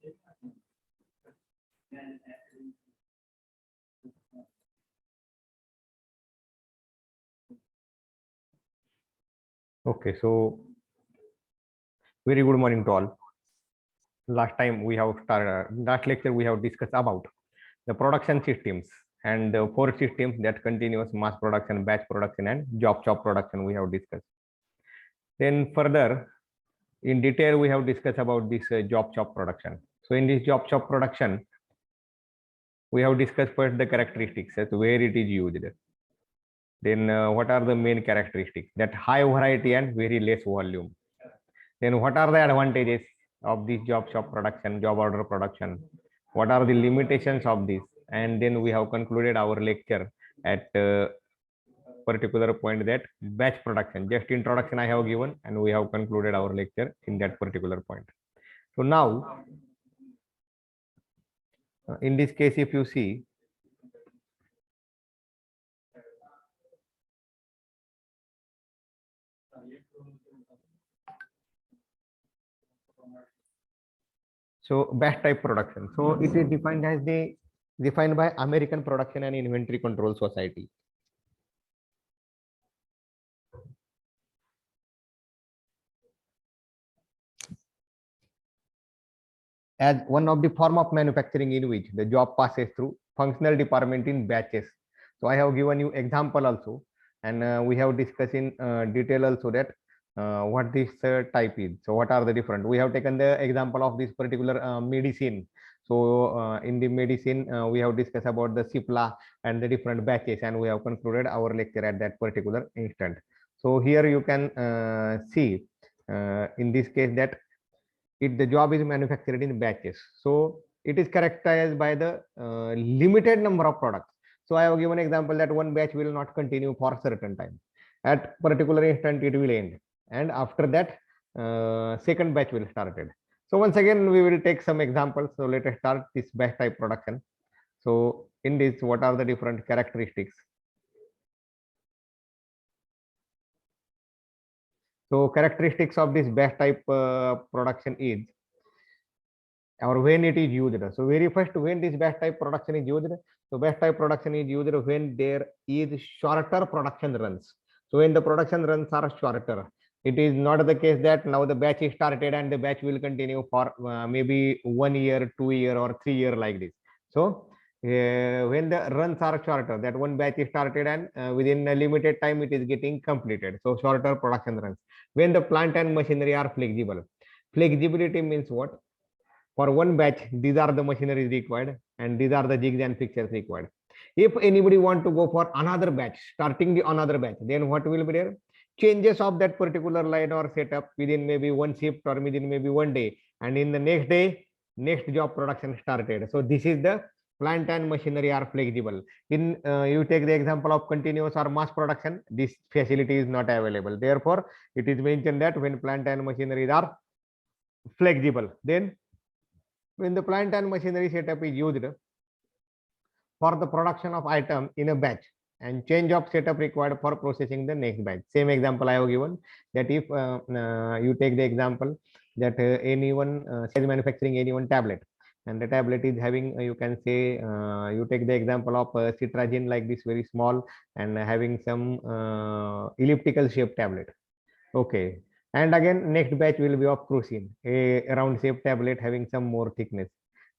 Okay, so very good morning to all. Last time we have started, last lecture we have discussed about the production systems and the four systems, that continuous, mass production, batch production, and job shop production we have discussed. Then further in detail we have discussed about this job shop production. So in this job shop production we have discussed first the characteristics as where it is used. Then what are the main characteristics, that high variety and very less volume. Then what are the advantages of this job shop production, job order production? What are the limitations of this? And then we have concluded our lecture at particular point, that batch production. Just introduction I have given, and we have concluded our lecture in that particular point. So now, in this case, if you see, so batch type production. So it is defined as defined by American Production and Inventory Control Society. As one of the form of manufacturing in which the job passes through functional department in batches. So I have given you example also, and we have discussed in detail also that what this type is. So what are the different? We have taken the example of this particular medicine. So in the medicine, we have discussed about the CIPLA and the different batches, and we have concluded our lecture at that particular instant. So here you can see in this case that the job is manufactured in batches. So it is characterized by the limited number of products. So I have given example that one batch will not continue for a certain time. At particular instant, it will end, and after that, second batch will started. So once again, we will take some examples. So let us start this batch type production. So in this, what are the different characteristics? So characteristics of this batch type production is, or when it is used. So very first, when this batch type production is used, so batch type production is used when there is shorter production runs. So when the production runs are shorter, it is not the case that now the batch is started and the batch will continue for maybe 1 year, 2 year, or 3 year like this. So when the runs are shorter, that one batch is started and within a limited time it is getting completed. So shorter production runs. When the plant and machinery are flexible. Flexibility means what? For one batch, these are the machineries required and these are the jigs and fixtures required. If anybody want to go for another batch, starting the another batch, then what will be there? Changes of that particular line or setup within maybe one shift or within maybe 1 day, and in the next day, next job production started. So this is the plant and machinery are flexible. In you take the example of continuous or mass production, this facility is not available. Therefore, it is mentioned that when plant and machinery are flexible, then when the plant and machinery setup is used for the production of item in a batch, and change of setup required for processing the next batch. Same example I have given, that if you take the example that anyone is manufacturing any one tablet, and the tablet is having you can say you take the example of citrazine like this, very small and having some elliptical shaped tablet. Okay, and again next batch will be of crucine, a round shaped tablet having some more thickness.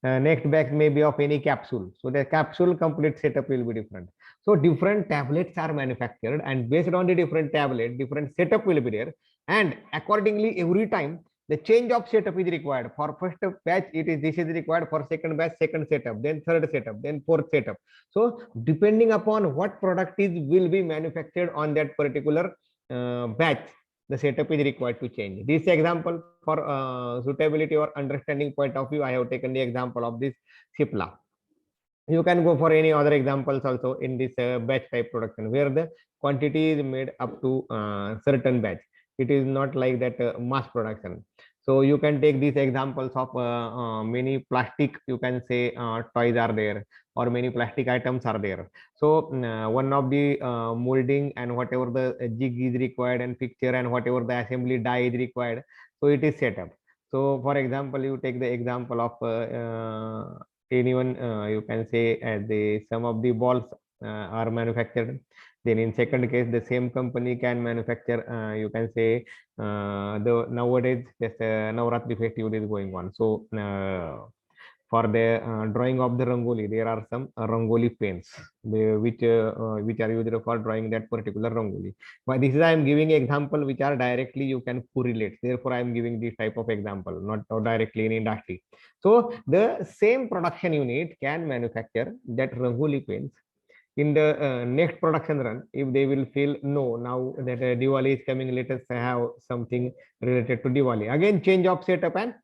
Next batch may be of any capsule, so the capsule complete setup will be different. So different tablets are manufactured, and based on the different tablet, different setup will be there, and accordingly every time the change of setup is required. For first batch this is required, for second batch second setup, then third setup, then fourth setup. So depending upon what product is will be manufactured on that particular batch, the setup is required to change. This example for suitability or understanding point of view, I have taken the example of this CIPLA. You can go for any other examples also in this batch type production, where the quantity is made up to certain batch. It is not like that mass production. So you can take these examples of many plastic, you can say toys are there, or many plastic items are there. So one of the molding and whatever the jig is required and fixture and whatever the assembly die is required, so it is set up. So for example, you take the example of anyone, you can say the some of the balls are manufactured. Then in second case, the same company can manufacture, you can say the nowadays just Navratri festival is going on. So for the drawing of the rangoli, there are some rangoli paints which are used for drawing that particular rangoli. But this is I am giving example which are directly you can correlate. Therefore, I am giving this type of example, not directly in industry. So the same production unit can manufacture that rangoli paints in the next production run. If they will feel no, now that Diwali is coming, let us have something related to Diwali. Again, change of setup and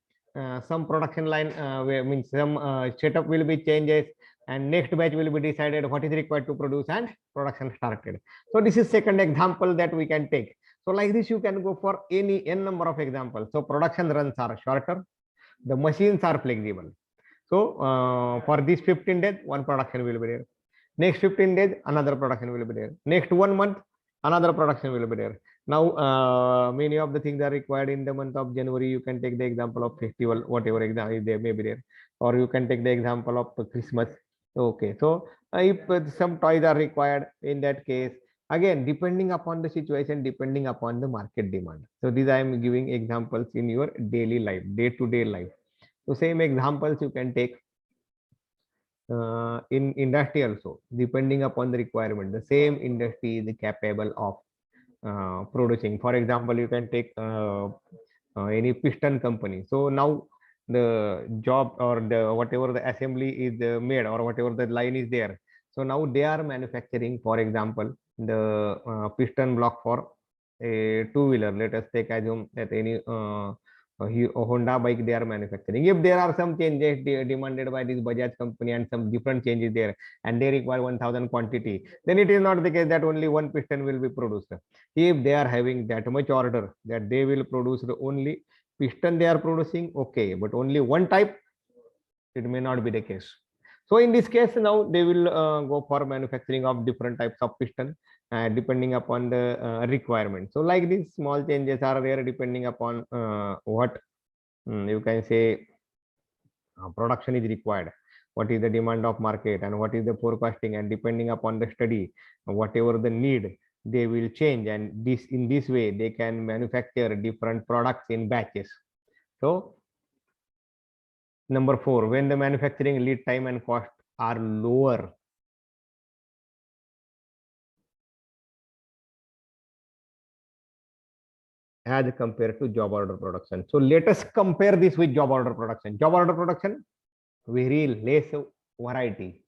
some production line where means some setup will be changes, and next batch will be decided what is required to produce and production started. So this is second example that we can take. So like this, you can go for any n number of examples. So production runs are shorter, the machines are flexible. So for these 15 days, one production will be there. Next 15 days, another production will be there. Next 1 month, another production will be there. Now, many of the things are required in the month of January. You can take the example of festival, whatever example there may be there, or you can take the example of Christmas. Okay, so if some toys are required, in that case, again, depending upon the situation, depending upon the market demand. So these I am giving examples in your daily life, day-to-day life. So same examples you can take in industry also, depending upon the requirement. The same industry is capable of producing. For example, you can take any piston company. So now the job or the whatever the assembly is made or whatever the line is there. So now they are manufacturing, for example, the piston block for a two-wheeler. Let us take assume that any Honda bike they are manufacturing. If there are some changes demanded by this Bajaj company and some different changes there, and they require 1000 quantity, then it is not the case that only one piston will be produced. If they are having that much order that they will produce the only piston they are producing, okay, but only one type, it may not be the case. So in this case, now they will go for manufacturing of different types of piston depending upon the requirement. So like these small changes are there depending upon what you can say production is required, what is the demand of market and what is the forecasting, and depending upon the study, whatever the need, they will change, and this in this way they can manufacture different products in batches. So number 4, when the manufacturing lead time and cost are lower, as compared to job order production. So let us compare this with job order production. Job order production, very less variety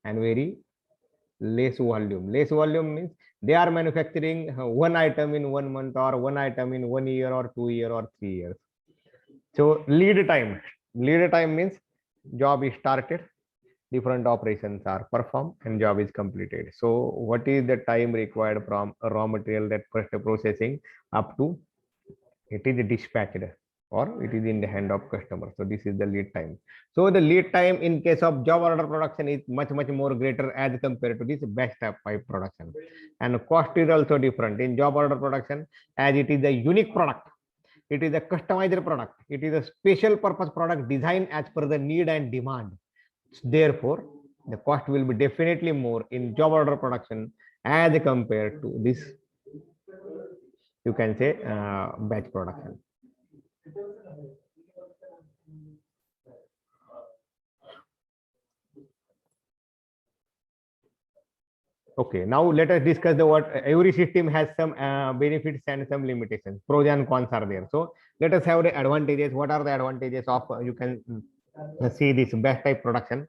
and very less volume. Less volume means they are manufacturing one item in 1 month or one item in 1 year or 2 year or 3 years. So lead time means job is started, different operations are performed, and job is completed. So what is the time required from raw material that first processing up to it is dispatched or it is in the hand of customer? So this is the lead time. So the lead time in case of job order production is much more greater as compared to this batch type pipe production, and cost is also different in job order production, as it is a unique product, it is a customized product, it is a special purpose product designed as per the need and demand. Therefore the cost will be definitely more in job order production as compared to this, you can say, batch production. Okay, now let us discuss the what every system has some benefits and some limitations. Pros and cons are there. So let us have the advantages. What are the advantages of you can see this batch type production?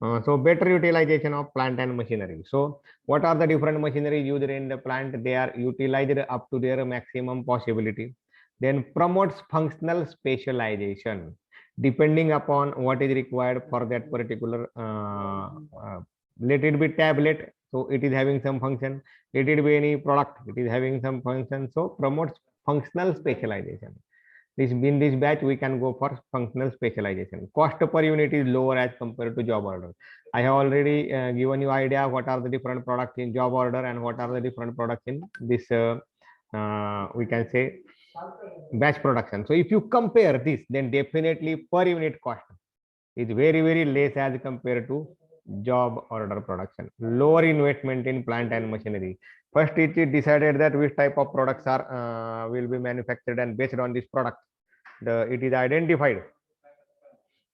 So better utilization of plant and machinery. So what are the different machinery used in the plant? They are utilized up to their maximum possibility. Then promotes functional specialization depending upon what is required for that particular let it be tablet, so it is having some function, let it be any product, it is having some function. So promotes functional specialization. This in this batch we can go for functional specialization. Cost per unit is lower as compared to job order. I have already given you idea what are the different products in job order and what are the different products in this we can say batch production. So if you compare this, then definitely per unit cost is very less as compared to job order production. Lower investment in plant and machinery. First, it is decided that which type of products are will be manufactured, and based on this product, it is identified.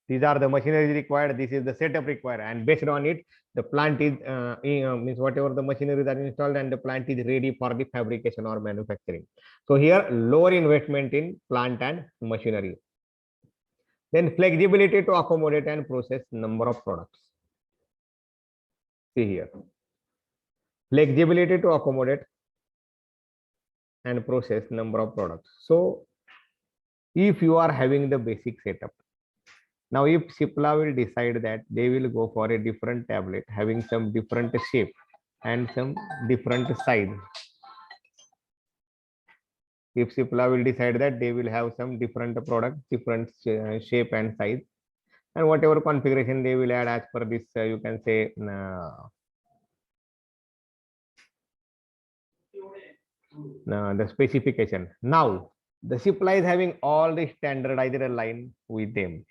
These are the machinery required. This is the setup required, and based on it, the plant is means whatever the machineries are installed, and the plant is ready for the fabrication or manufacturing. So here, lower investment in plant and machinery. Then flexibility to accommodate and process number of products. See here, flexibility to accommodate and process number of products. So if you are having the basic setup, now if Cipla will decide that they will go for a different tablet having some different shape and some different size, if Cipla will decide that they will have some different product, different shape and size, and whatever configuration they will add as per this, you can say the specification. Now the Cipla is having all the standardized line with them.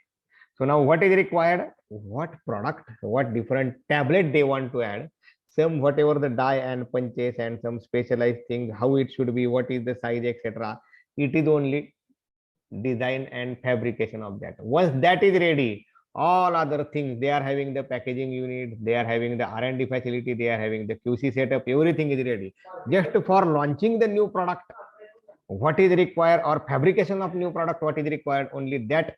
So now what is required? What product, what different tablet they want to add, some whatever the die and punches and some specialized thing, how it should be, what is the size, etc. It is only design and fabrication of that. Once that is ready, all other things, they are having the packaging unit, they are having the R&D facility, they are having the QC setup, everything is ready. Just for launching the new product, what is required, or fabrication of new product, what is required, only that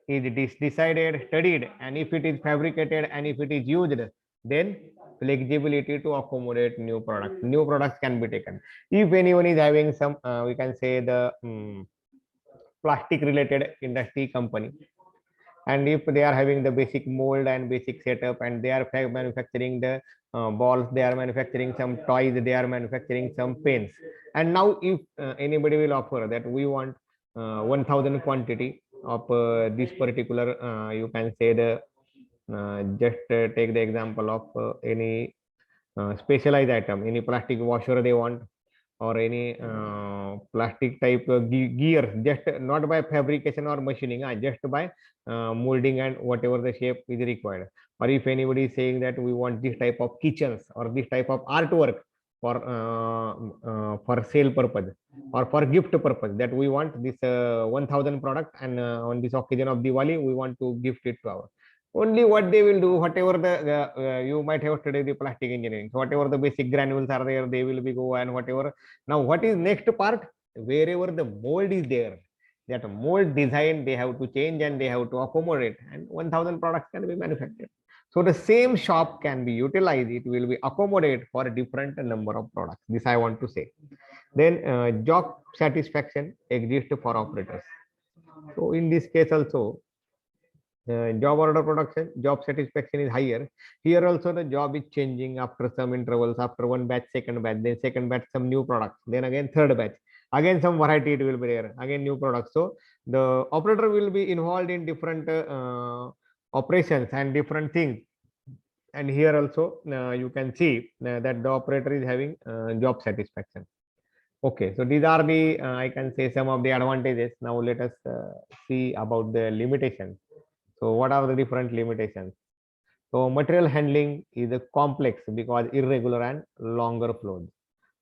is decided, studied, and if it is fabricated and if it is used, then flexibility to accommodate new products. New products can be taken. If anyone is having some, we can say the plastic related industry company, and if they are having the basic mold and basic setup, and they are manufacturing the balls, they are manufacturing some toys, they are manufacturing some pens, and now if anybody will offer that we want 1000 quantity of this particular, you can say the just take the example of any specialized item, any plastic washer they want, or any plastic type gear, just not by fabrication or machining, just by molding and whatever the shape is required. Or if anybody is saying that we want this type of kitchens or this type of artwork for sale purpose or for gift purpose, that we want this 1000 product, and on this occasion of Diwali we want to gift it to our, only what they will do, whatever the you might have studied the plastic engineering, so whatever the basic granules are there, they will be go, and whatever. Now what is next part? Wherever the mold is there, that mold design they have to change and they have to accommodate, and 1000 products can be manufactured. So the same shop can be utilized, it will be accommodate for a different number of products. This I want to say. Then job satisfaction exists for operators. So in this case also, job order production, job satisfaction is higher. Here also the job is changing after some intervals, after one batch, second batch, then second batch, some new products, then again third batch, again some variety it will be there, again new products. So the operator will be involved in different operations and different things. And here also you can see that the operator is having job satisfaction. Okay, so these are the I can say some of the advantages. Now let us see about the limitations. So what are the different limitations? So material handling is a complex because irregular and longer flows.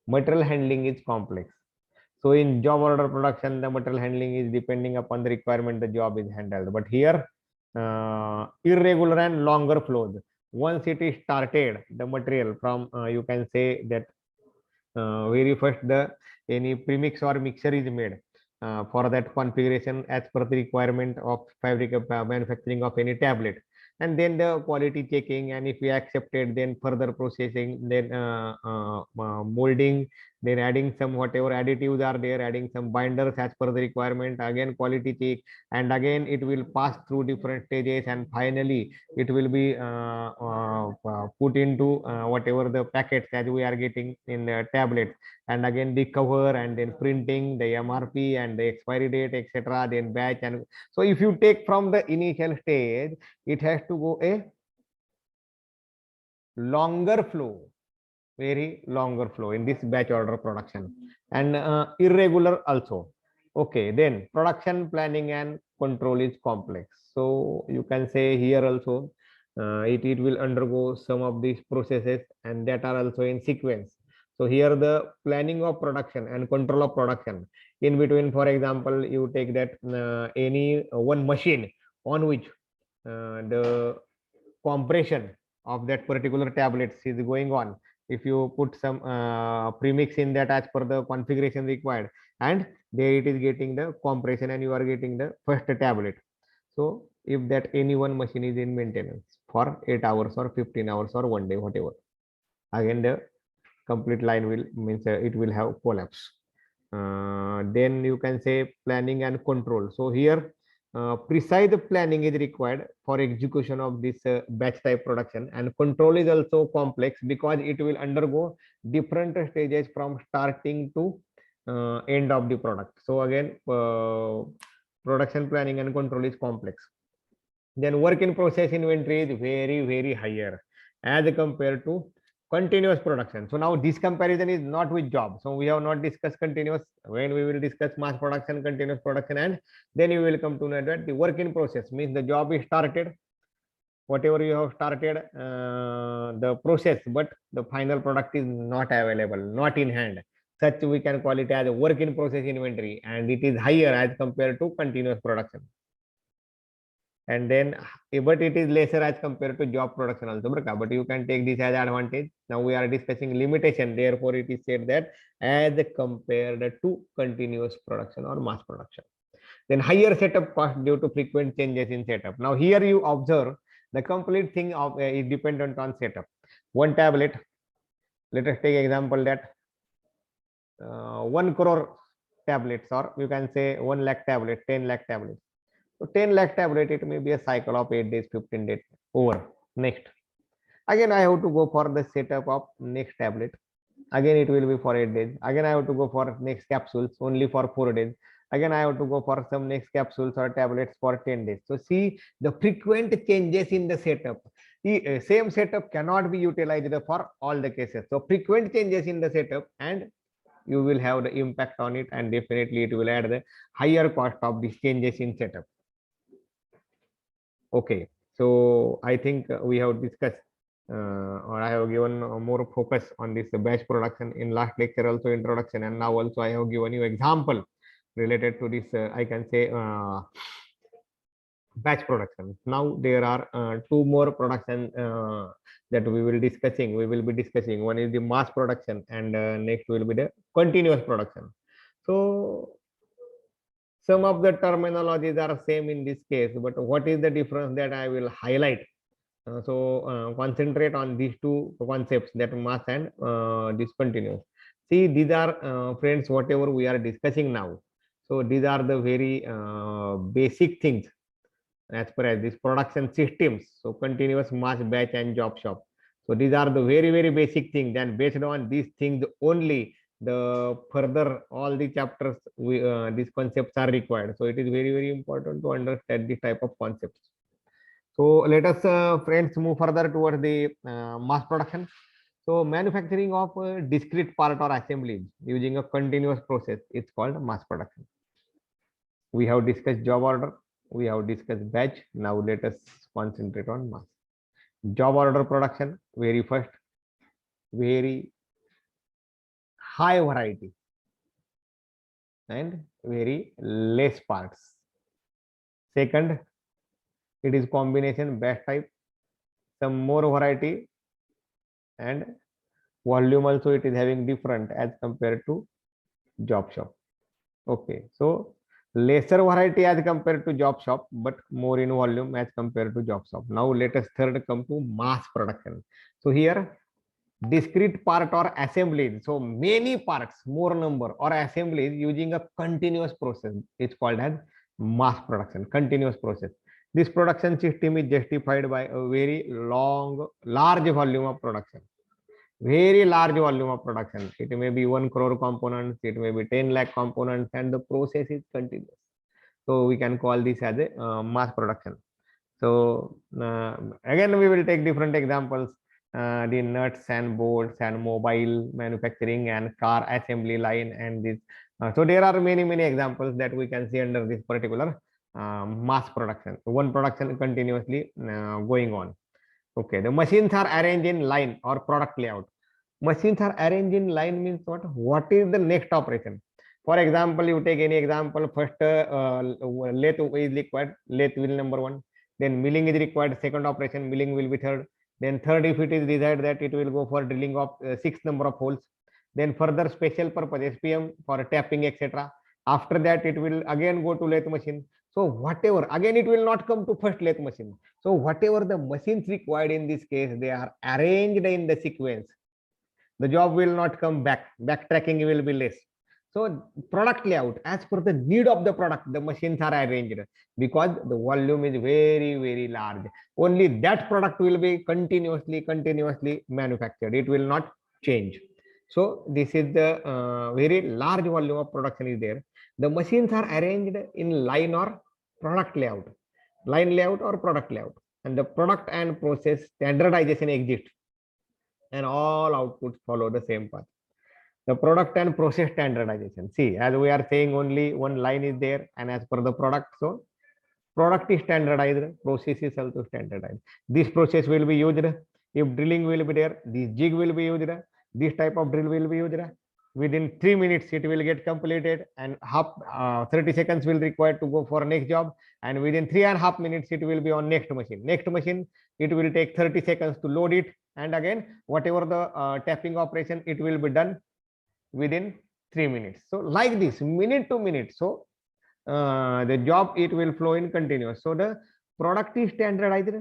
Material handling is complex. So in job order production, the material handling is depending upon the requirement the job is handled. But here, irregular and longer flows. Once it is started, the material from you can say that very first the any premix or mixture is made for that configuration as per the requirement of fabric manufacturing of any tablet, and then the quality checking, and if we accepted, then further processing, then molding, then adding some whatever additives are there, adding some binders as per the requirement, again quality check, and again it will pass through different stages, and finally it will be put into whatever the packets as we are getting in the tablets, and again the cover, and then printing, the MRP and the expiry date, etc., then batch. And so if you take from the initial stage, it has to go a longer flow. very longer flow in this batch order production, and irregular also. Okay, then production planning and control is complex. So you can say here also it will undergo some of these processes and that are also in sequence. So here the planning of production and control of production in between, for example, you take that any one machine on which the compression of that particular tablets is going on. If you put some premix in that as per the configuration required, and there it is getting the compression and you are getting the first tablet. So if that any one machine is in maintenance for 8 hours or 15 hours or 1 day, whatever, again the complete line will means it will have collapse. Then you can say planning and control. So here precise planning is required for execution of this batch type production, and control is also complex because it will undergo different stages from starting to end of the product. So again production planning and control is complex. Then work in process inventory is very higher as compared to continuous production. So now this comparison is not with job. So we have not discussed continuous. When we will discuss mass production, continuous production, and then you will come to know that the work in process means the job is started, whatever you have started the process, but the final product is not available, not in hand. Such we can call it as a work in process inventory, and it is higher as compared to continuous production. And then but it is lesser as compared to job production also, but you can take this as advantage. Now we are discussing limitation, therefore it is said that as compared to continuous production or mass production. Then higher setup cost due to frequent changes in setup. Now here you observe the complete thing of is dependent on setup. One tablet, let us take example that 1 crore tablets, or you can say 1 lakh tablet, 10 lakh tablets. So 10 lakh tablet, it may be a cycle of 8 days, 15 days over. Next, again I have to go for the setup of next tablet. Again it will be for 8 days. Again I have to go for next capsules only for 4 days. Again I have to go for some next capsules or tablets for 10 days. So see the frequent changes in the setup. The same setup cannot be utilized for all the cases. So frequent changes in the setup, and you will have the impact on it, and definitely it will add the higher cost of these changes in setup. Okay, so I think we have discussed or I have given more focus on this batch production in last lecture, also introduction, and now also I have given you example related to this I can say batch production. Now there are two more production that we will be discussing. One is the mass production, and next will be the continuous production. So some of the terminologies are same in this case, but what is the difference that I will highlight? Concentrate on these two concepts, that mass and discontinuous. See, these are friends, whatever we are discussing now. So these are the very basic things as per as these production systems. So continuous, mass, batch, and job shop. So these are the very basic things, and based on these things only the further all the chapters these concepts are required. So it is very important to understand this type of concepts. So let us friends move further towards the mass production. So manufacturing of discrete part or assemblies using a continuous process is called mass production. We have discussed job order, we have discussed batch. Now let us concentrate on mass. Job order production, very first, very high variety and very less parts. Second, it is combination batch type, some more variety, and volume also it is having different as compared to job shop. Okay, so lesser variety as compared to job shop, but more in volume as compared to job shop. Now let us third come to mass production. So here discrete part or assemblies, so many parts, more number or assemblies using a continuous process, it's called as mass production, continuous process. This production system is justified by a very large volume of production, very large volume of production. It may be 1 crore components, it may be 10 lakh components, and the process is continuous. So we can call this as a mass production. So again we will take different examples. the nuts and bolts and mobile manufacturing and car assembly line and this. So there are many examples that we can see under this particular mass production. One production continuously going on. Okay, the machines are arranged in line or product layout. Machines are arranged in line means what? What is the next operation? For example, you take any example. First, lathe is required. Lathe will number one. Then milling is required. Second operation, milling will be third. Then third, if it is desired that it will go for drilling of six number of holes. Then further special purpose SPM for tapping etc. After that, it will again go to lathe machine. So whatever, again it will not come to first lathe machine. So whatever the machines required in this case, they are arranged in the sequence. The job will not come back. Backtracking will be less. So product layout, as per the need of the product, the machines are arranged because the volume is very large. Only that product will be continuously manufactured. It will not change. So this is the very large volume of production is there. The machines are arranged in line or product layout, line layout or product layout, and the product and process standardization exists, and all outputs follow the same path. The product and process standardization. See, as we are saying, only one line is there, and as per the product, so product is standardized, process is also standardized. This process will be used if drilling will be there. This jig will be used. This type of drill will be used. Within 3 minutes, it will get completed, and 30 seconds will required to go for next job. And within 3.5 minutes, it will be on next machine. Next machine, it will take 30 seconds to load it, and again, whatever the tapping operation, it will be done within 3 minutes. So like this, minute to minute. So the job, it will flow in continuous. So the product is standardized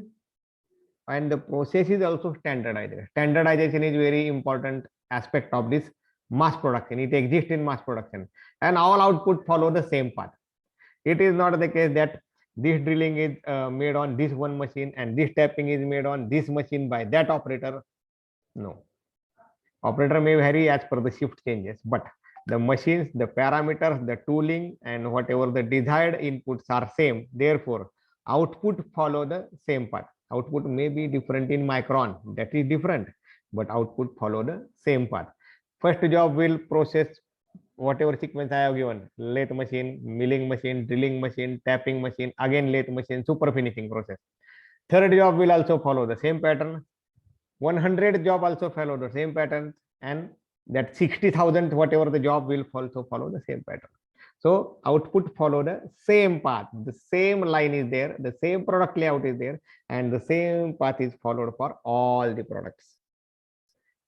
and the process is also standardized. Standardization is very important aspect of this mass production. It exists in mass production, and all output follow the same path. It is not the case that this drilling is made on this one machine and this tapping is made on this machine by that operator. No. Operator may vary as per the shift changes, but the machines, the parameters, the tooling, and whatever the desired inputs are same. Therefore, output follow the same path. Output may be different in micron, that is different, but output follow the same path. First job will process whatever sequence I have given: lathe machine, milling machine, drilling machine, tapping machine, again lathe machine, super finishing process. Third job will also follow the same pattern. 100 job also follow the same pattern, and that 60,000 whatever the job will also follow the same pattern. So output follow the same path. The same line is there, the same product layout is there, and the same path is followed for all the products.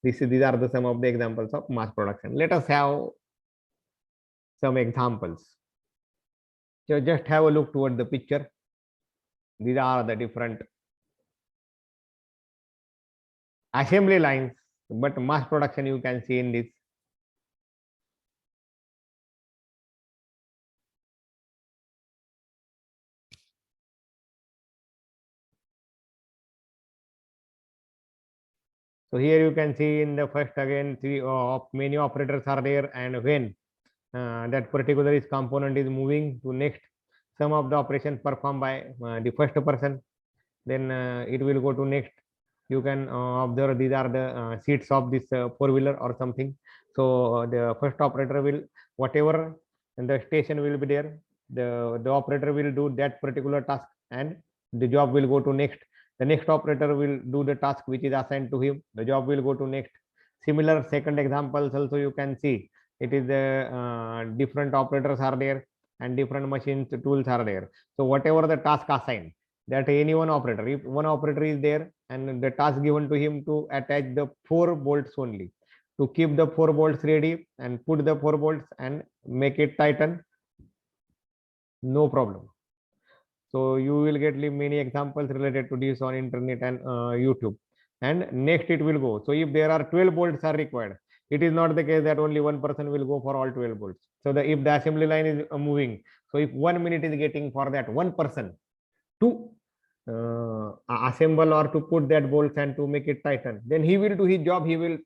These are the some of the examples of mass production. Let us have some examples. So just have a look toward the picture. These are the different assembly lines, but mass production you can see in this. So here you can see in the first, again, many operators are there, and when that particular component is moving to next, some of the operation performed by the first person, then it will go to next. You can observe these are the seats of this four-wheeler or something. So the first operator will, whatever and the station will be there, the operator will do that particular task, and the job will go to next. The next operator will do the task which is assigned to him. The job will go to next. Similar second examples also you can see. It is the different operators are there and different machines tools are there. So whatever the task assigned, that any one operator, if one operator is there and the task given to him to attach the 4 bolts only, to keep the 4 bolts ready and put the 4 bolts and make it tighten, no problem. So you will get many examples related to this on internet and YouTube. And next it will go. So if there are 12 bolts are required, it is not the case that only one person will go for all 12 bolts. So if the assembly line is moving, so if 1 minute is getting for that one person to assemble or to put that bolts and to make it tighten, then he will do his job. He will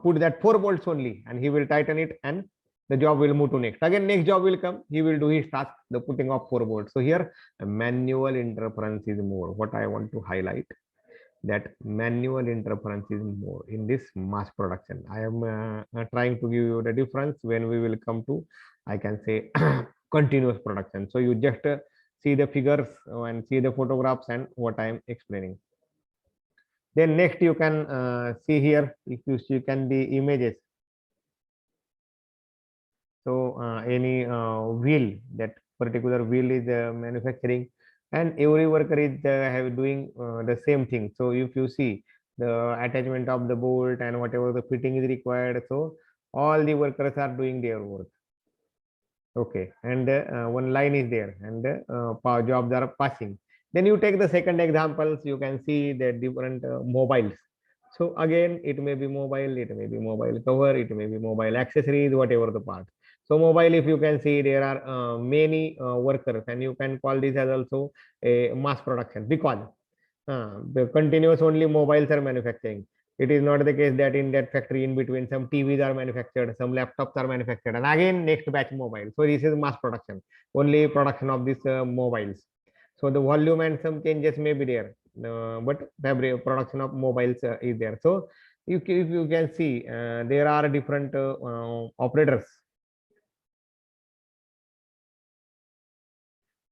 put that 4 bolts only, and he will tighten it, and the job will move to next. Again, next job will come. He will do his task, the putting of 4 bolts. So here, manual interference is more. What I want to highlight, that manual interference is more in this mass production. I am trying to give you the difference when we will come to, I can say, continuous production. So you just see the figures and see the photographs and what I am explaining. Then next you can see here, if you see can the images. So any wheel, that particular wheel is manufacturing, and every worker is have doing the same thing. So if you see the attachment of the bolt and whatever the fitting is required, so all the workers are doing their work. Okay, and one line is there, and jobs are passing. Then you take the second examples, you can see the different mobiles. So again, it may be mobile, it may be mobile cover, it may be mobile accessories, whatever the part. So mobile, if you can see, there are many workers, and you can call this as also a mass production, because the continuous only mobiles are manufacturing. It is not the case that in that factory in between some TVs are manufactured, some laptops are manufactured, and again next batch mobile. So this is mass production, only production of these mobiles. So the volume and some changes may be there, but fabric production of mobiles is there. So if you can see, there are different operators.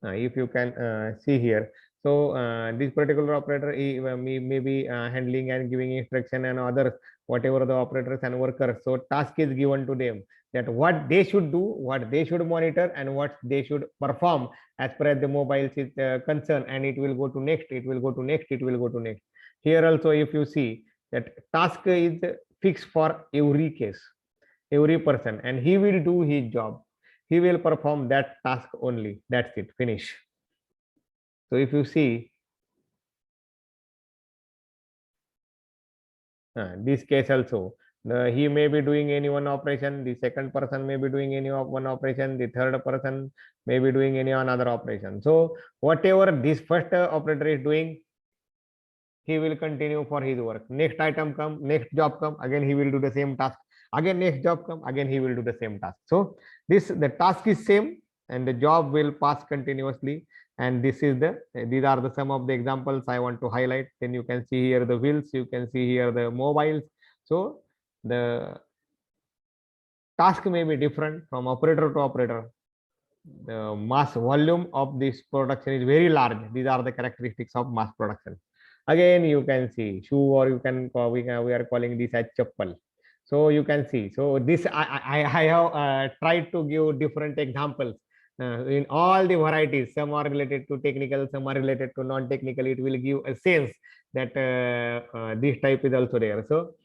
If you can see here, so this particular operator may be handling and giving instruction, and others, whatever the operators and workers, so task is given to them, that what they should do, what they should monitor, and what they should perform as per as the mobiles is concerned, and it will go to next, it will go to next, it will go to next. Here also, if you see that task is fixed for every case, every person, and he will do his job, he will perform that task only, that's it, finish. So if you see this case also, he may be doing any one operation, the second person may be doing any one operation, the third person may be doing any another operation. So whatever this first operator is doing, he will continue for his work. Next item come, next job come, again he will do the same task. Again next job come, again he will do the same task. So this, the task is same, and the job will pass continuously. And this is the, these are the some of the examples I want to highlight. Then you can see here the wheels, you can see here the mobiles. So the task may be different from operator to operator. The mass volume of this production is very large. These are the characteristics of mass production. Again, you can see shoe, or you can call, we are calling this as chappal. So you can see. So this I have tried to give different examples in all the varieties. Some are related to technical, some are related to non-technical. It will give a sense that this type is also there. So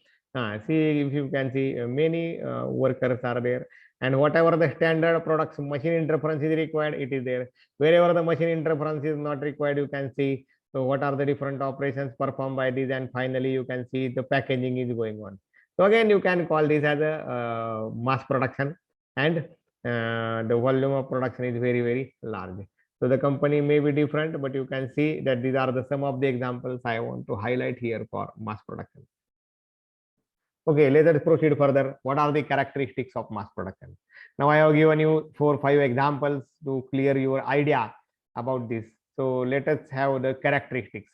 see, if you can see, many workers are there, and whatever the standard products machine interference is required, it is there. Wherever the machine interference is not required, you can see, so what are the different operations performed by these, and finally you can see the packaging is going on. So again, you can call this as a mass production, and the volume of production is very large. So the company may be different, but you can see that these are the some of the examples I want to highlight here for mass production. Okay, let us proceed further. What are the characteristics of mass production? Now I have given you 4-5 examples to clear your idea about this. So let us have the characteristics.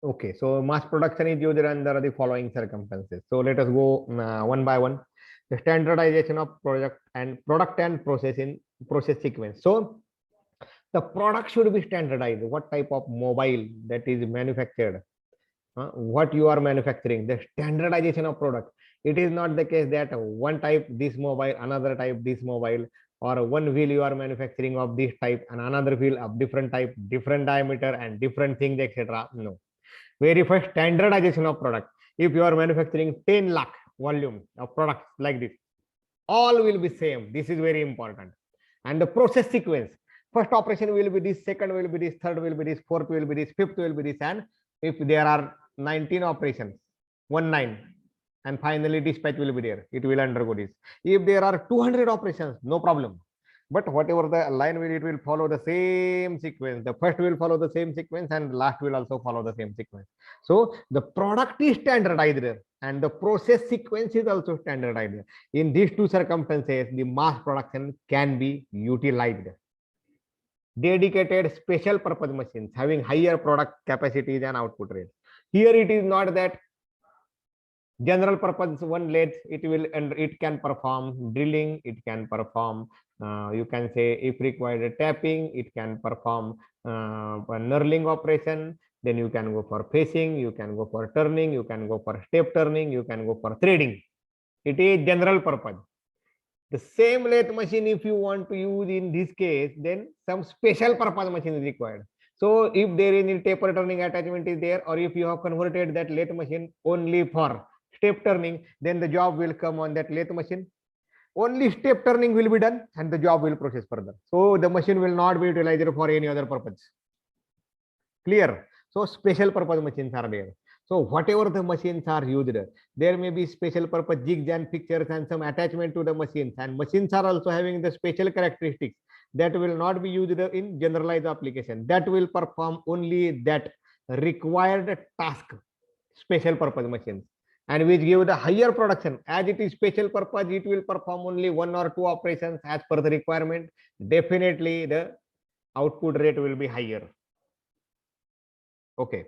Okay, so mass production is used under the following circumstances. So let us go one by one. The standardization of product and process sequence. So the product should be standardized. What type of mobile that is manufactured, what you are manufacturing, the standardization of product. It is not the case that one type this mobile, another type this mobile, or one wheel you are manufacturing of this type and another wheel of different type, different diameter and different things, etc. No. Very first, standardization of product. If you are manufacturing 10 lakh volume of products like this, all will be same. This is very important. And the process sequence, first operation will be this, second will be this, third will be this, fourth will be this, fifth will be this, and if there are 19 operations, 19, and finally dispatch will be there. It will undergo this. If there are 200 operations, no problem. But whatever the line will, it will follow the same sequence. The first will follow the same sequence and last will also follow the same sequence. So the product is standardized and the process sequence is also standardized. In these two circumstances, the mass production can be utilized. Dedicated special purpose machines having higher product capacities and output rates. Here it is not that general purpose one lathe, it will, and it can perform drilling, it can perform you can say if required tapping, it can perform knurling operation, then you can go for facing, you can go for turning, you can go for step turning, you can go for threading. It is general purpose. The same lathe machine, if you want to use in this case, then some special purpose machine is required. So if there is any taper turning attachment is there, or if you have converted that lathe machine only for step turning, then the job will come on that lathe machine. Only step turning will be done and the job will process further. So the machine will not be utilized for any other purpose. Clear? So special purpose machines are there. So whatever the machines are used, there may be special purpose jigs and fixtures and some attachment to the machines, and machines are also having the special characteristics that will not be used in generalized application, that will perform only that required task. Special purpose machines, and which give the higher production. As it is special purpose, it will perform only one or two operations as per the requirement. Definitely the output rate will be higher. Okay.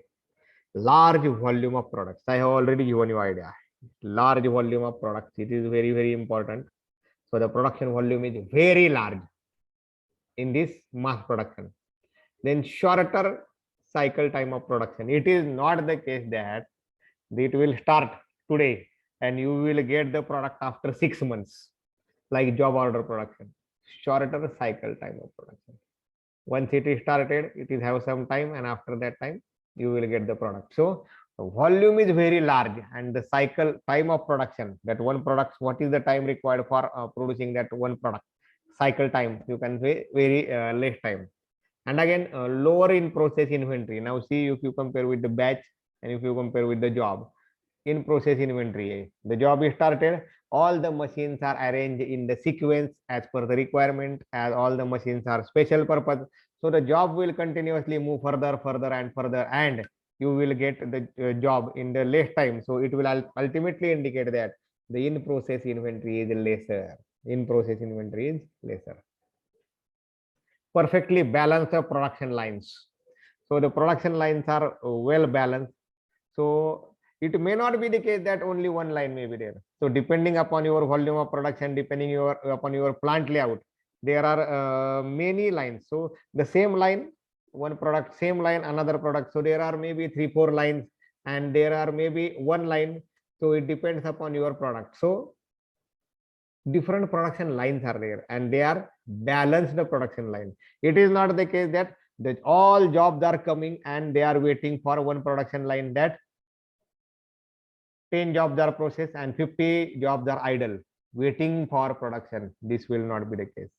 Large volume of products. I have already given you idea. Large volume of products. It is very, very important. So the production volume is very large in this mass production. Then shorter cycle time of production. It is not the case that it will start today and you will get the product after 6 months, like job order production. Shorter cycle time of production. Once it is started, it is have some time, and after that time you will get the product. So volume is very large, and the cycle time of production, that one product, what is the time required for producing that one product, cycle time, you can say very less time. And again lower in process inventory. Now see, if you compare with the batch and if you compare with the job, in process inventory, the job is started, all the machines are arranged in the sequence as per the requirement, as all the machines are special purpose. So the job will continuously move further and further, and you will get the job in the less time. So it will ultimately indicate that the in process inventory is lesser. In process inventory is lesser. Perfectly balanced production lines. So the production lines are well balanced. So it may not be the case that only one line may be there. So depending upon your volume of production, depending upon your plant layout, there are many lines. So the same line, one product, same line, another product. So there are maybe 3-4 lines, and there are maybe one line. So it depends upon your product. So different production lines are there, and they are balanced production line. It is not the case that all jobs are coming and they are waiting for one production line, that 10 jobs are processed and 50 jobs are idle waiting for production. This will not be the case.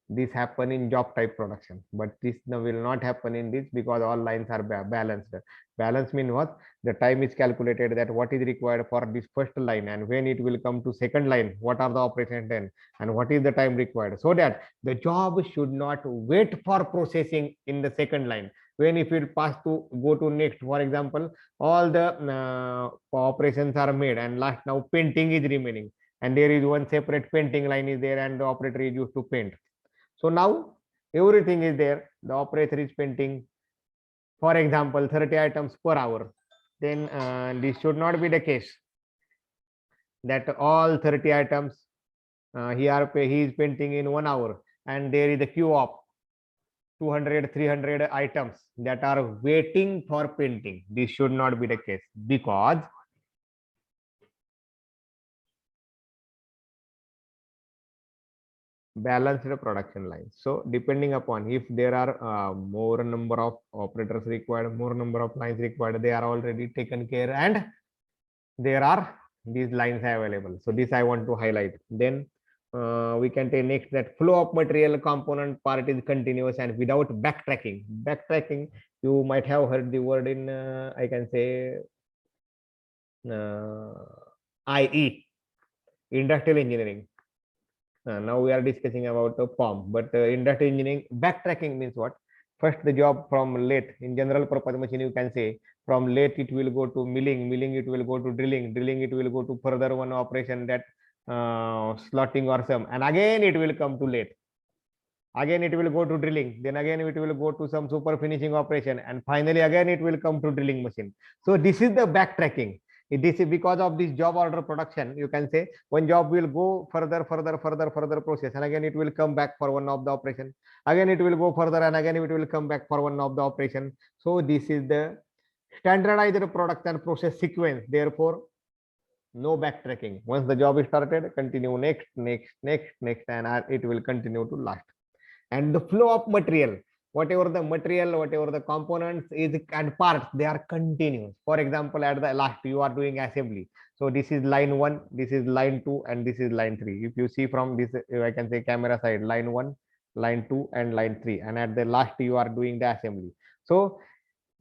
This happen in job type production, but this will not happen in this, because all lines are balanced. Balance means what? The time is calculated, that what is required for this first line, and when it will come to second line, what are the operations then, and what is the time required, so that the job should not wait for processing in the second line. When if it pass to go to next, for example, all the operations are made, and last now painting is remaining, and there is one separate painting line is there, and the operator is used to paint. So now everything is there. The operator is painting, for example, 30 items per hour. Then this should not be the case, that all 30 items he is painting in 1 hour, and there is a queue of 200-300 items that are waiting for painting. This should not be the case, because balanced production lines. So depending upon if there are more number of operators required, more number of lines required, they are already taken care, and there are these lines available. So this I want to highlight. Then we can take next, that flow of material component part is continuous and without backtracking. Backtracking, you might have heard the word in I can say IE, industrial engineering. Now we are discussing about the POM, but industrial engineering backtracking means what? First, the job from lathe in general purpose machine, you can say from lathe it will go to milling, milling it will go to drilling, drilling it will go to further one operation that slotting or some, and again it will come to lathe. Again it will go to drilling, then again it will go to some super finishing operation, and finally again it will come to drilling machine. So this is the backtracking. This is because of this job order production, you can say one job will go further process, and again it will come back for one of the operation, again it will go further, and again it will come back for one of the operation. So this is the standardized production process sequence. Therefore no backtracking. Once the job is started, continue next, and it will continue to last. And the flow of material, whatever the components is and parts, they are continuous. For example, at the last you are doing assembly, so this is line 1, this is line 2, and this is line 3. If you see from this, I can say camera side, line 1, line 2, and line 3, and at the last you are doing the assembly. So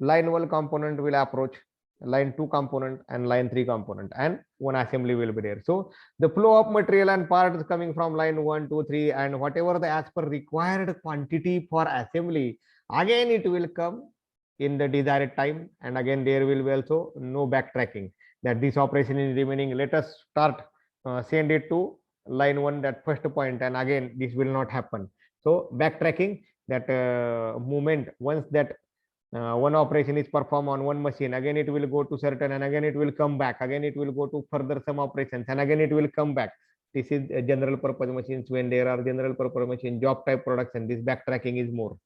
line 1 component will approach line 2 component and line 3 component, and one assembly will be there. So the flow of material and parts coming from line 1, 2, 3, and whatever the as per required quantity for assembly, again it will come in the desired time, and again there will be also no backtracking that this operation is remaining. Let us start send it to line 1, that first point, and again this will not happen. So backtracking, that movement, once that one operation is performed on one machine, again it will go to certain, and again it will come back, again it will go to further some operations, and again it will come back. This is general purpose machines. When there are general purpose machine job type production, this backtracking is more.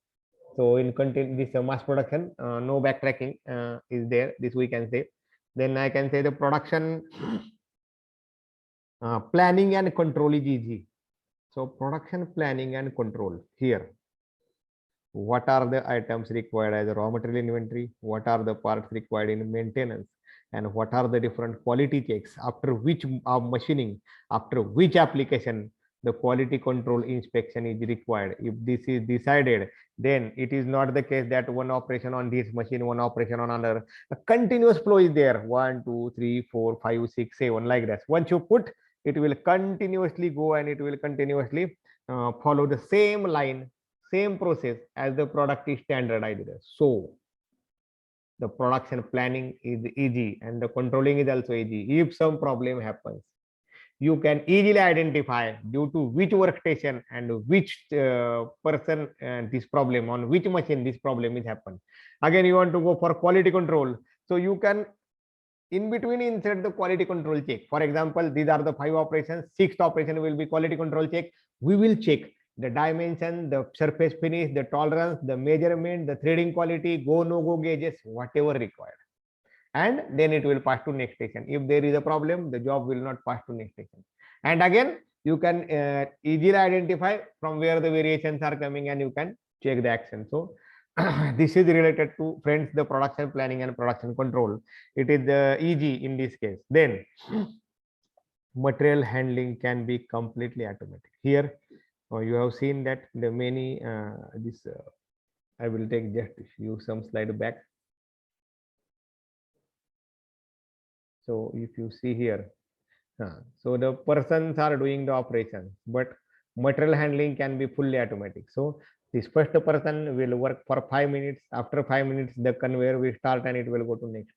So in this mass production, no backtracking is there, this we can say. Then I can say the production planning and control is easy. So production planning and control, here what are the items required as a raw material inventory, what are the parts required in maintenance, and what are the different quality checks, after which machining, after which application the quality control inspection is required. If this is decided, then it is not the case that one operation on this machine, one operation on another. A continuous flow is there, 1, 2, 3, 4, 5, 6, 7, like that. Once you put, it will continuously go, and it will continuously follow the same line, same process as the product is standardized. So the production planning is easy, and the controlling is also easy. If some problem happens, you can easily identify due to which workstation and which person this problem, on which machine this problem is happened. Again you want to go for quality control, so you can in between insert the quality control check. For example, these are the 5 operations, 6th operation will be quality control check. We will check the dimension, the surface finish, the tolerance, the measurement, the threading quality, go no go gauges, whatever required, and then it will pass to next station. If there is a problem, the job will not pass to next station, and again you can easily identify from where the variations are coming, and you can check the action. So this is related to, friends, the production planning and production control. It is easy in this case. Then material handling can be completely automatic. Here you have seen that the many I will take just you some slide back. So if you see here, so the persons are doing the operations, but material handling can be fully automatic. So this first person will work for 5 minutes. After 5 minutes, the conveyor will start and it will go to next.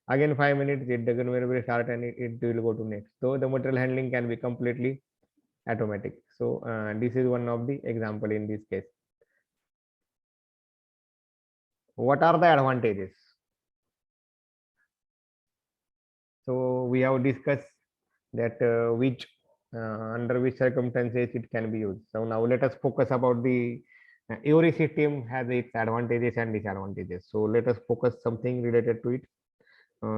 Again 5 minutes, the conveyor will start and it will go to next. So the material handling can be completely automatic. So this is one of the example in this case. What are the advantages? So we have discussed that which under which circumstances it can be used. So now let us focus about the every system has its advantages and disadvantages. So let us focus something related to it.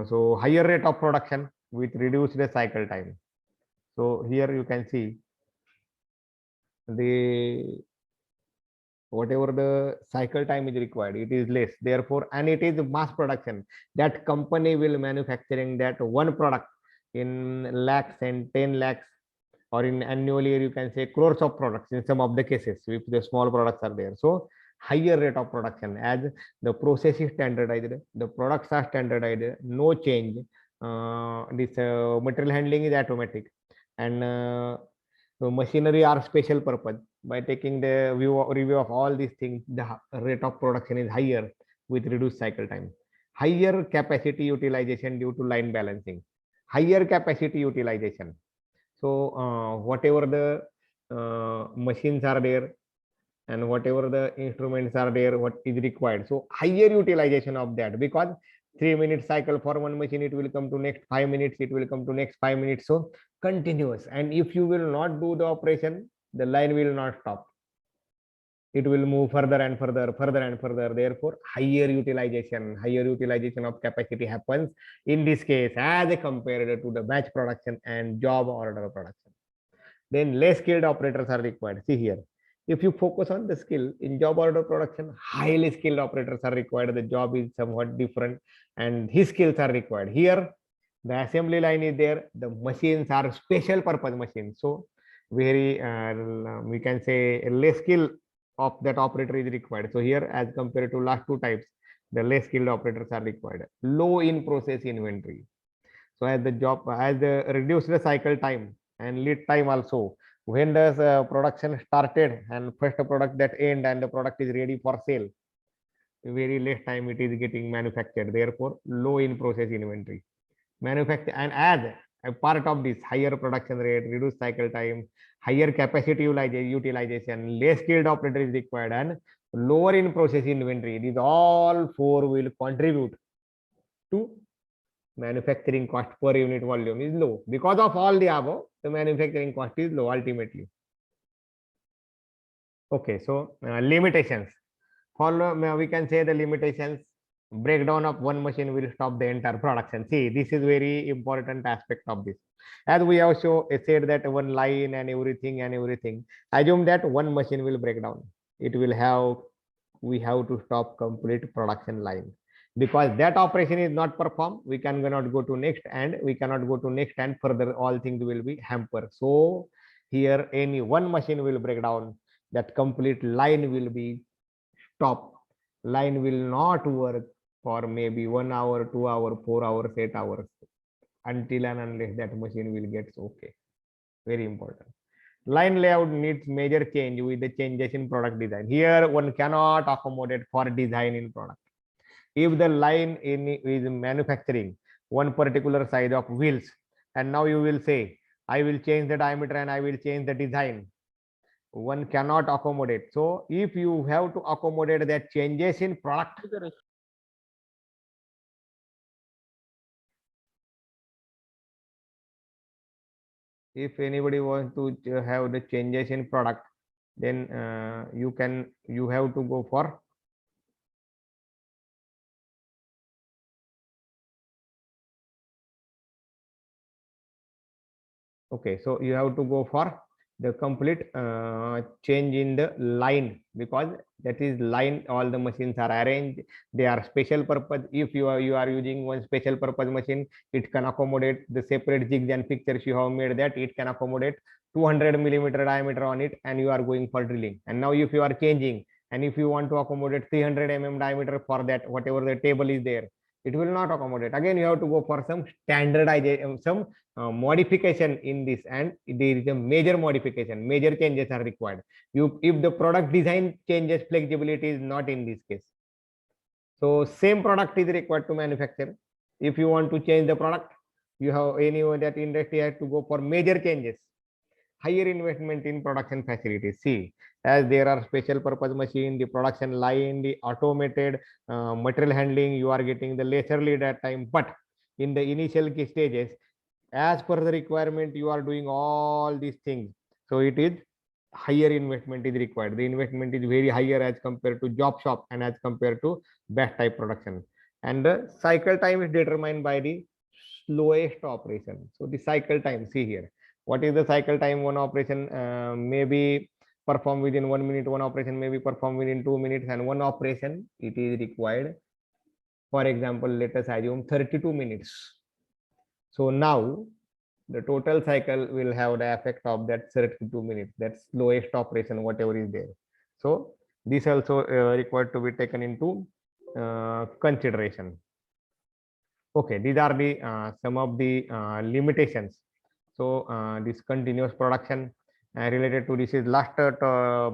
So higher rate of production with reduced cycle time. So here you can see the whatever the cycle time is required, it is less. Therefore, and it is mass production. That company will manufacturing that one product in lakhs and 10 lakhs, or in annually you can say crores of products in some of the cases if the small products are there. So higher rate of production, as the process is standardized, the products are standardized, no change, this material handling is automatic, and so machinery are special purpose. By taking the review of all these things, the rate of production is higher with reduced cycle time. Higher capacity utilization due to line balancing. Higher capacity utilization. So whatever the machines are there and whatever the instruments are there, what is required. So higher utilization of that, because 3 minute cycle for one machine, it will come to next 5 minutes, it will come to next 5 minutes. So continuous. And if you will not do the operation, the line will not stop. It will move further and further, further and further. Therefore, higher utilization of capacity happens in this case as compared to the batch production and job order production. Then less skilled operators are required. See here, if you focus on the skill in job order production, highly skilled operators are required. The job is somewhat different and his skills are required. Here, the assembly line is there. The machines are special purpose machines. So very, we can say less skill of that operator is required. So here, as compared to last two types, the less skilled operators are required. Low in process inventory. So as the reduce the cycle time and lead time also. When does production started and first product that end and the product is ready for sale, very less time it is getting manufactured. Therefore, low in process inventory. Manufacture, and as a part of this, higher production rate, reduced cycle time, higher capacity utilization, less skilled operator is required, and lower in process inventory. These all four will contribute to manufacturing cost per unit volume is low. Because of all the above, the manufacturing cost is low ultimately. Okay, so limitations. We can say the limitations. Breakdown of one machine will stop the entire production. See, this is very important aspect of this. As we also said that one line and everything. Assume that one machine will break down. It will have, we have to stop complete production line. Because that operation is not performed, we cannot go to next, and we cannot go to next, and further all things will be hampered. So here any one machine will break down, that complete line will be stopped. Line will not work for maybe 1 hour, 2 hour, 4 hours, 8 hours, until and unless that machine will get okay. Very important. Line layout needs major change with the changes in product design. Here one cannot accommodate for design in product. If the line is manufacturing one particular size of wheels, and now you will say, I will change the diameter and I will change the design, one cannot accommodate. So if you have to accommodate that changes in product, if anybody wants to have the changes in product, then you have to go for okay, so you have to go for the complete change in the line, because that is line, all the machines are arranged, they are special purpose. If you are using one special purpose machine, it can accommodate the separate jigs and fixtures you have made, that it can accommodate 200 millimeter diameter on it, and you are going for drilling. And now if you are changing, and if you want to accommodate 300 diameter for that, whatever the table is there, it will not accommodate. Again, you have to go for some standardization, some modification in this, and there is a major modification, major changes are required. If the product design changes, flexibility is not in this case. So same product is required to manufacture. If you want to change the product, you have anyone that industry has to go for major changes. Higher investment in production facilities. See, as there are special purpose machine, the production line, the automated material handling, you are getting the lesser lead at time. But in the initial stages, as per the requirement, you are doing all these things. So it is higher investment is required. The investment is very higher as compared to job shop and as compared to batch type production. And the cycle time is determined by the slowest operation. So the cycle time, see here, what is the cycle time? One operation may be performed within 1 minute, one operation may be performed within 2 minutes, and one operation it is required, for example, let us assume 32 minutes. So now the total cycle will have the effect of that 32 minutes, that slowest operation, whatever is there. So this also required to be taken into consideration. Okay, these are the some of the limitations. So this continuous production related to this is last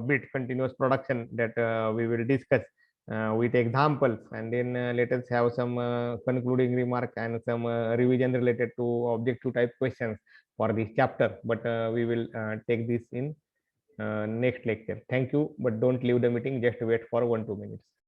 bit continuous production that we will discuss with examples, and then let us have some concluding remark and some revision related to objective type questions for this chapter. But we will take this in next lecture. Thank you, but don't leave the meeting. Just wait for 1-2 minutes.